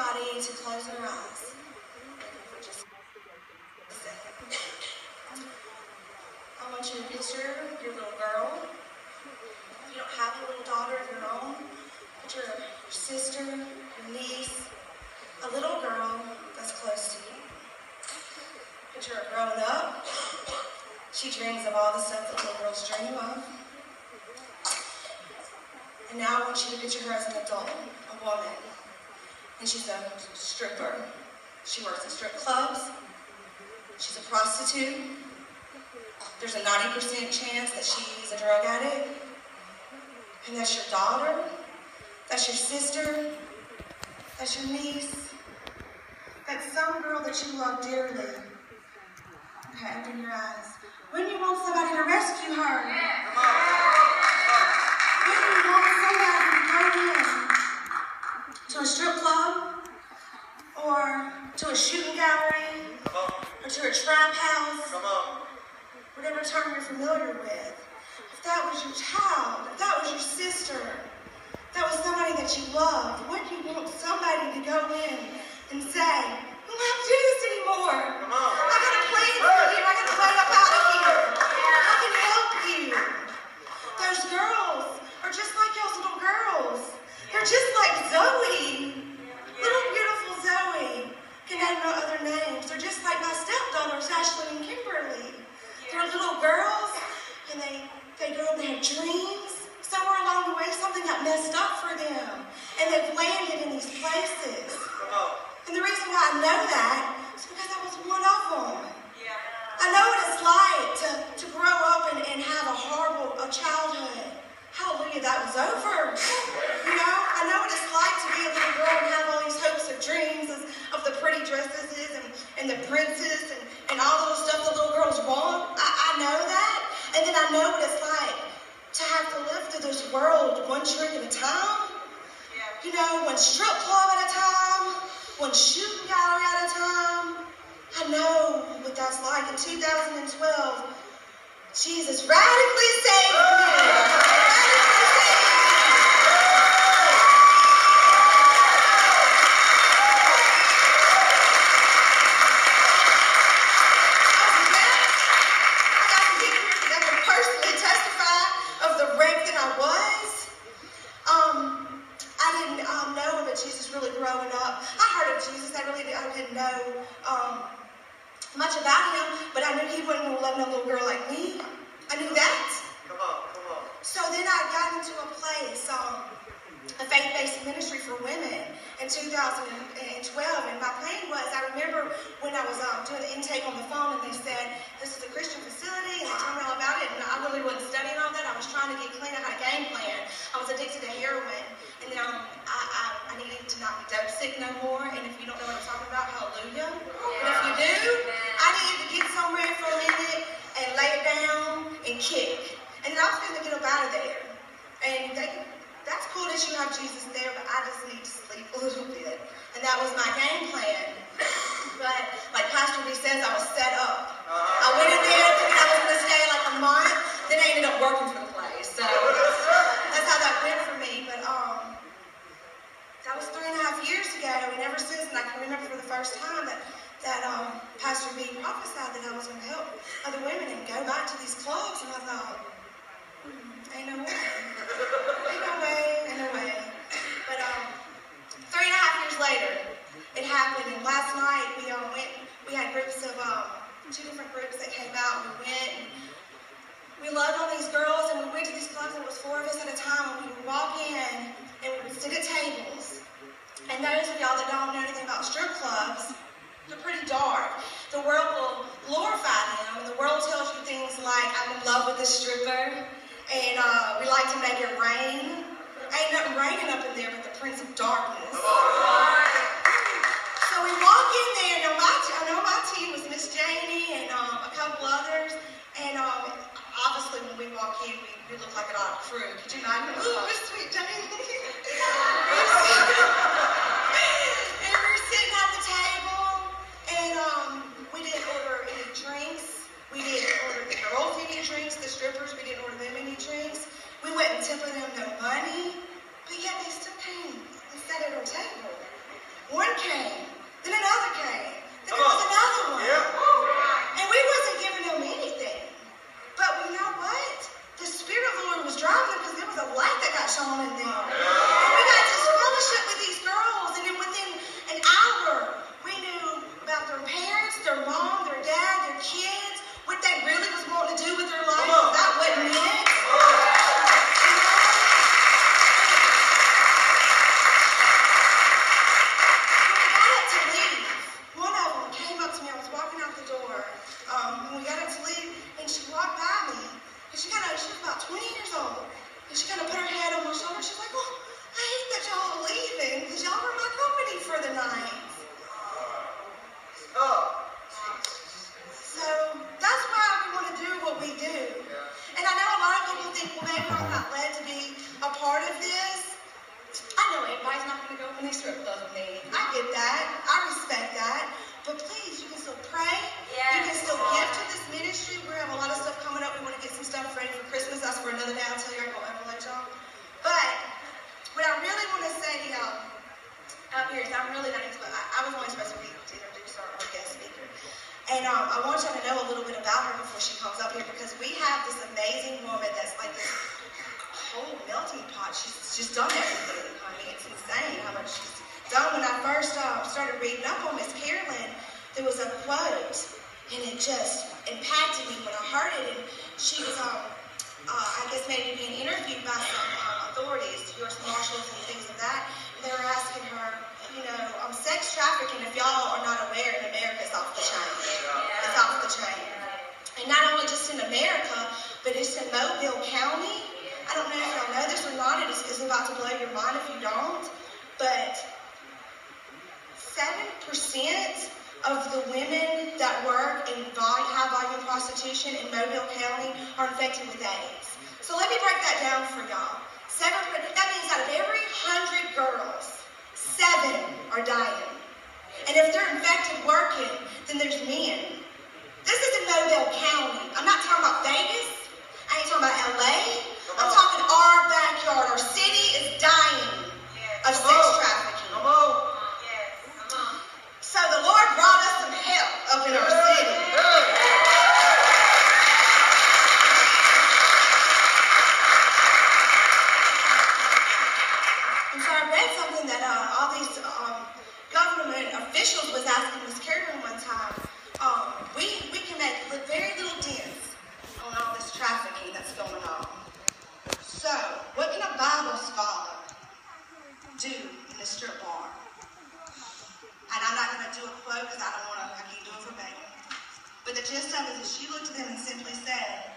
everybody to close their eyes for just a second. I want you to picture your little girl. If you don't have a little daughter of your own, picture your sister, your niece, a little girl that's close to you. Picture her growing up. She dreams of all the stuff that little girls dream of. And now I want you to picture her as an adult, a woman. And she's a stripper. She works at strip clubs. She's a prostitute. There's a 90% chance that she's a drug addict. And that's your daughter. That's your sister. That's your niece. That's some girl that you love dearly. Okay, open your eyes. When you want somebody to rescue her. When you want somebody to go in to a strip club, or to a shooting gallery, or to a trap house, whatever term you're familiar with. If that was your child, if that was your sister, if that was somebody that you loved, wouldn't you want somebody to go in and say, I don't have to do this anymore. I got a plan for you. I got a way up out of here. I can help you. Those girls are just like y'all's little girls. They're just like Zoe. Little beautiful Zoe. Can have no other names. They're just like my stepdaughters, Ashley and Kimberly. They're little girls, and they grow up and have dreams. Somewhere along the way, something got messed up for them, and they've landed in these places. And the reason why I know that is because I was one of them. I know what it's like to grow up and have a horrible childhood. Hallelujah, that was over. You know, I know what it's like to be a little girl and have all these hopes and dreams of the pretty dresses and the princes and all those stuff that little girls want. I know that. And then I know what it's like to have to live through this world one trick at a time. You know, one strip club at a time, one shooting gallery at a time. I know what that's like. In 2012, Jesus radically saved me. Growing up, I heard of Jesus. I didn't know much about him, but I knew he wouldn't love no little girl like me. I knew that. Come on. So then I got into a place, a faith-based ministry for women in 2012, and my plan was, I remember when I was doing the intake on the phone, and they said, this is a Christian facility, and they told me all about it, and I really wasn't studying all that. I was trying to get clean. I had a game plan. I was addicted to heroin, and then I needed to not be dope sick no more, and if you don't know what I'm talking about, hallelujah. But if you do, I needed to get somewhere for a minute and lay it down and kick. And then I was going to get up out of there. And that's cool that you have Jesus there, but I just need to sleep a little bit. And that was my game plan. But like Pastor B says, I was set up. I went in there thinking I was going to stay like a month, then I ended up working for the place. So that's how that went for me. But that was 3.5 years ago, and ever since, and I can remember for the first time that Pastor B prophesied that I was going to help other women and go back to these clubs, and I thought, ain't no way. Ain't no way. But 3.5 years later, it happened, and last night we had groups of, 2 different groups that came out, and we went, and we loved on these girls, and we went to these clubs, and it was 4 of us at a time, and we would walk in, and we would sit at tables. And those of y'all that don't know anything about strip clubs, they're pretty dark. The world will glorify them, and the world tells you things like, I'm in love with this stripper, and we like to make it rain. Ain't nothing raining up in there but the Prince of Darkness. So we walk in there, and I know my team was Miss Janie and a couple others, and obviously when we walk in, we look like an odd crew. Could you imagine? Ooh, Miss Sweet Janie. And we're sitting at the table, and we didn't order any drinks. We didn't order the girls any drinks, the strippers, we didn't order them any drinks. We wouldn't tip them no money, but yet they still came and sat at our table. One came, then another came, then there was another one. And we wasn't giving them anything. But we know what? The Spirit of the Lord was driving them because there was a light that got shone in them. And we got this fellowship with these girls, and then within an hour, we knew about their parents, their mom, their dad, their kids, what they really was wanting to do with their life. That wasn't it. When we got up to leave, and she walked by me, and she was about 20 years old, and she kind of put her head on my shoulder. She's like, "Oh, I hate that y'all are leaving, because y'all were my company for the night." So that's why we want to do what we do. And I know a lot of people think, well, maybe I'm not led to be a part of this. I know everybody's not going to go open these strip clubs with me. I get that. I respect that. But please, you can still pray. You can still give to this ministry. We have a lot of stuff coming up. We want to get some stuff ready for Christmas. That's for another day. I'll tell you, I won't ever let y'all. But what I really want to say to y'all out here is I'm really not expecting. I was only supposed to be introduced our guest speaker. And I want y'all to know a little bit about her before she comes up here, because we have this amazing woman that's like this whole melting pot. She's just done everything. I mean, it's insane how much she's done. When I first started reading up on Miss Carolyn, there was a quote, and it just impacted me when I heard it. And she was, I guess, maybe being interviewed by some authorities, U.S. Marshals and things of that. And they were asking her, you know, sex trafficking, if y'all are not aware, in America is off the chain. It's off the chain. And not only just in America, but it's in Mobile County. I don't know if y'all know this or not. It's about to blow your mind if you don't. But 7% of the women that work in high volume prostitution in Mobile County are infected with AIDS. So let me break that down for y'all. 7%, that means out of every 100 girls, 7 are dying. And if they're infected working, then there's men. This is in Mobile County. I'm not talking about Vegas. I ain't talking about LA. I'm talking our backyard. Our city is dying of sex trafficking. So the Lord brought us some help up in our city. And so I read something that all these government officials was asking Miss Carolyn one time. We can make very little dents on all this trafficking that's going on. So, what can a Bible scholar do in the strip bar? And I'm not going to do a quote because I can't do it verbatim. But the gist of it is she looked at them and simply said,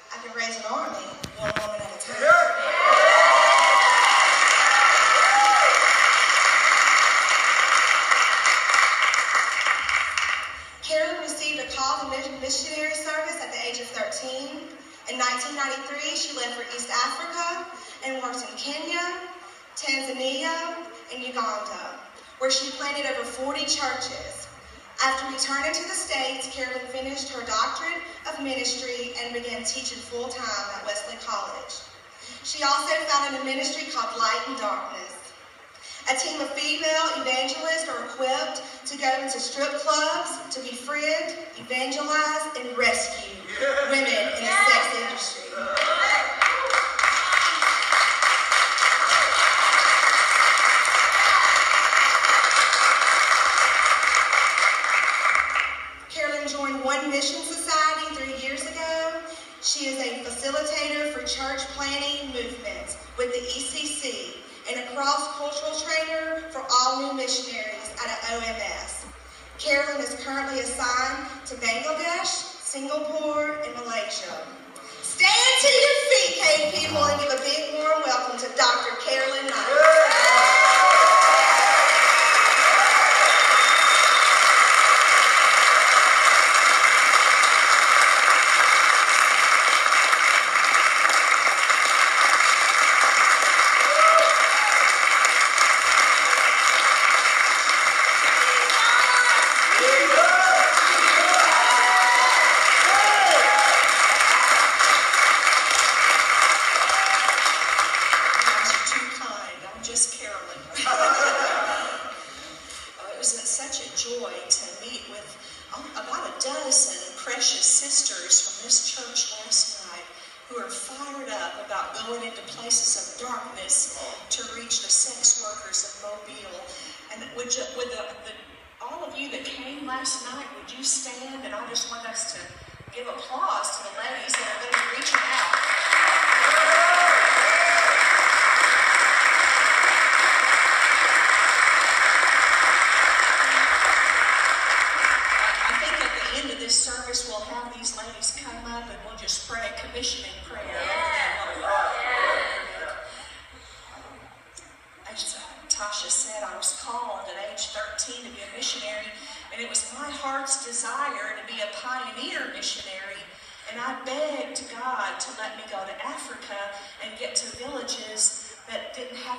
I can raise an army, one woman at a time. Carolyn received a call to missionary service at the age of 13. In 1993, she left for East Africa and worked in Kenya, Tanzania, and Uganda, where she planted over 40 churches. After returning to the States, Carolyn finished her doctorate of ministry and began teaching full-time at Wesley College. She also founded a ministry called Light and Darkness. A team of female evangelists are equipped to go into strip clubs to befriend, evangelize, and rescue women in the sex industry. Carolyn joined One Mission Society 3 years ago. She is a facilitator for church planting movements with the ECC and a cross-cultural trainer for all new missionaries at an OMS. Carolyn is currently assigned to Bangladesh, Singapore, and Malaysia. Stand to your feet, Cave people, and give a big warm welcome to Dr. Carolyn Knight. Just it was such a joy to meet with about a dozen precious sisters from this church last night who are fired up about going into places of darkness to reach the sex workers of Mobile. And all of you that came last night, would you stand? And I just want us to give applause to the ladies that are going to be reaching out. I think at the end of this service, we'll have these ladies come up and we'll just pray a commissioning prayer over them. As Tasha said, I was called at age 13 to be a missionary, and it was my heart's desire to be a pioneer missionary. And I begged God to let me go to Africa and get to villages that didn't have